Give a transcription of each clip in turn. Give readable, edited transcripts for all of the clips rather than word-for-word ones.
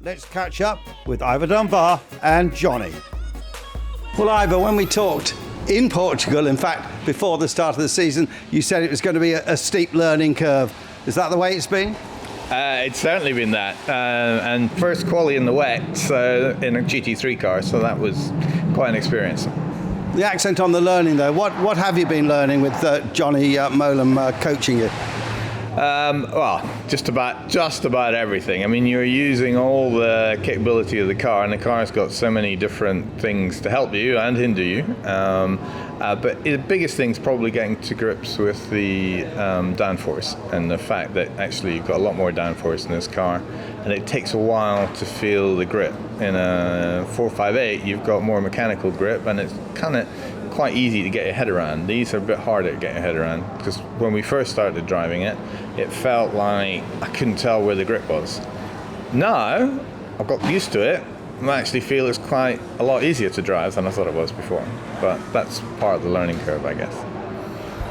let's catch up with Ivor Dunbar and Johnny. Well, Ivor, when we talked in Portugal, in fact, before the start of the season, you said it was going to be a steep learning curve. Is that the way it's been? It's certainly been that, and first quali in the wet in a GT3 car, so that was quite an experience. The accent on the learning, though, what have you been learning with Johnny Molam coaching you? Well, just about everything. I mean, you're using all the capability of the car, and the car's got so many different things to help you and hinder you. But the biggest thing is probably getting to grips with the downforce and the fact that actually you've got a lot more downforce in this car, and it takes a while to feel the grip. In a 458, you've got more mechanical grip, and it's kind of quite easy to get your head around. These are a bit harder to get your head around, because when we first started driving it, it felt like I couldn't tell where the grip was. Now, I've got used to it, I actually feel it's quite a lot easier to drive than I thought it was before. But that's part of the learning curve, I guess.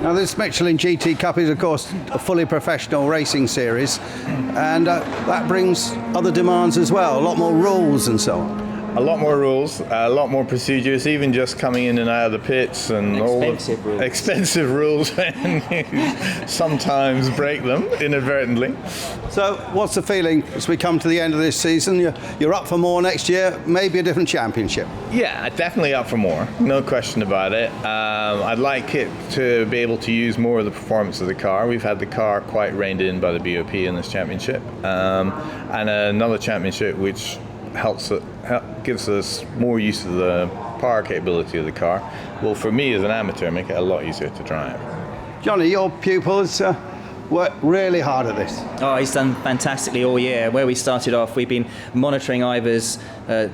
Now, this Michelin GT Cup is, of course, a fully professional racing series, and that brings other demands as well, a lot more rules and so on. A lot more rules, a lot more procedures, even just coming in and out of the pits, and all the expensive rules, and you sometimes break them inadvertently. So what's the feeling as we come to the end of this season? You're up for more next year, maybe a different championship. Yeah, definitely up for more, no question about it. I'd like it to be able to use more of the performance of the car. We've had the car quite reined in by the BOP in this championship, and another championship which gives us more use of the power capability of the car, will, for me as an amateur, make it a lot easier to drive. Johnny, your pupils worked really hard at this. Oh, he's done fantastically all year. Where we started off, we've been monitoring Ivor's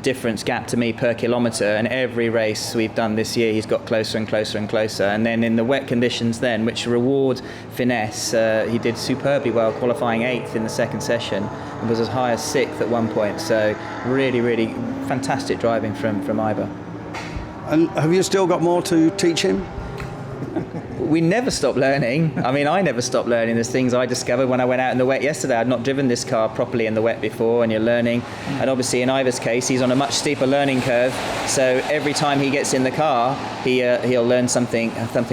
difference gap to me per kilometre, and every race we've done this year he's got closer and closer and closer. And then in the wet conditions then, which reward finesse, he did superbly well, qualifying 8th in the second session and was as high as 6th at one point. So really, really fantastic driving from Ivor. And have you still got more to teach him? We never stop learning. I mean, I never stop learning. There's things I discovered when I went out in the wet yesterday. I'd not driven this car properly in the wet before, and you're learning. And obviously in Ivor's case, he's on a much steeper learning curve. So every time he gets in the car, he'll learn something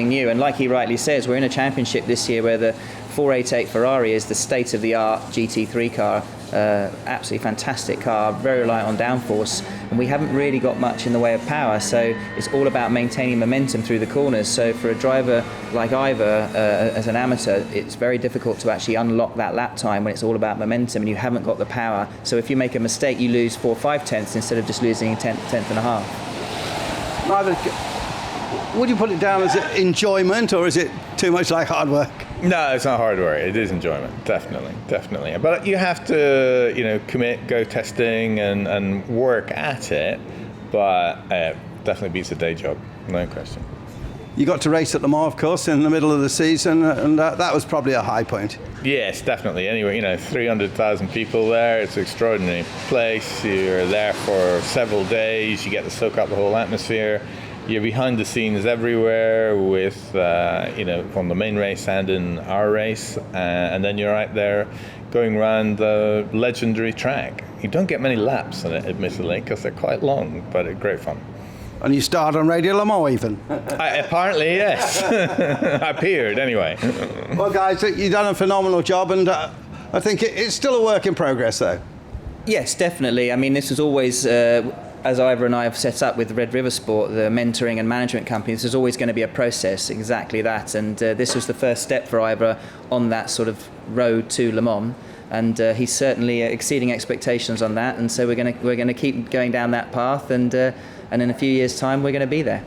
new. And like he rightly says, we're in a championship this year where the 488 Ferrari is the state-of-the-art GT3 car. Absolutely fantastic car, very reliant on downforce, and we haven't really got much in the way of power, so it's all about maintaining momentum through the corners. So for a driver like Ivor, as an amateur, it's very difficult to actually unlock that lap time when it's all about momentum and you haven't got the power. So if you make a mistake, you lose 4 or 5 tenths instead of just losing a tenth and a half. Would you put it down as enjoyment, or is it too much like hard work? No, it's not hard work. It is enjoyment, definitely. But you have to, commit, go testing, and work at it. But definitely beats a day job, no question. You got to race at Le Mans, of course, in the middle of the season, and that was probably a high point. Yes, definitely. Anyway, 300,000 people there. It's an extraordinary place. You're there for several days. You get to soak up the whole atmosphere. You're behind the scenes everywhere with, on the main race and in our race, and then you're out there going around the legendary track. You don't get many laps on it, admittedly, because they're quite long, but great fun. And you starred on Radio Le Mans even? Apparently, yes. I appeared, anyway. Well, guys, you've done a phenomenal job, and I think it's still a work in progress, though. Yes, definitely. I mean, this was always... as Ivor and I have set up with Red River Sport, the mentoring and management company, there's always going to be a process, exactly that. And this was the first step for Ivor on that sort of road to Le Mans. And he's certainly exceeding expectations on that. And so we're going to keep going down that path. And in a few years' time, we're going to be there.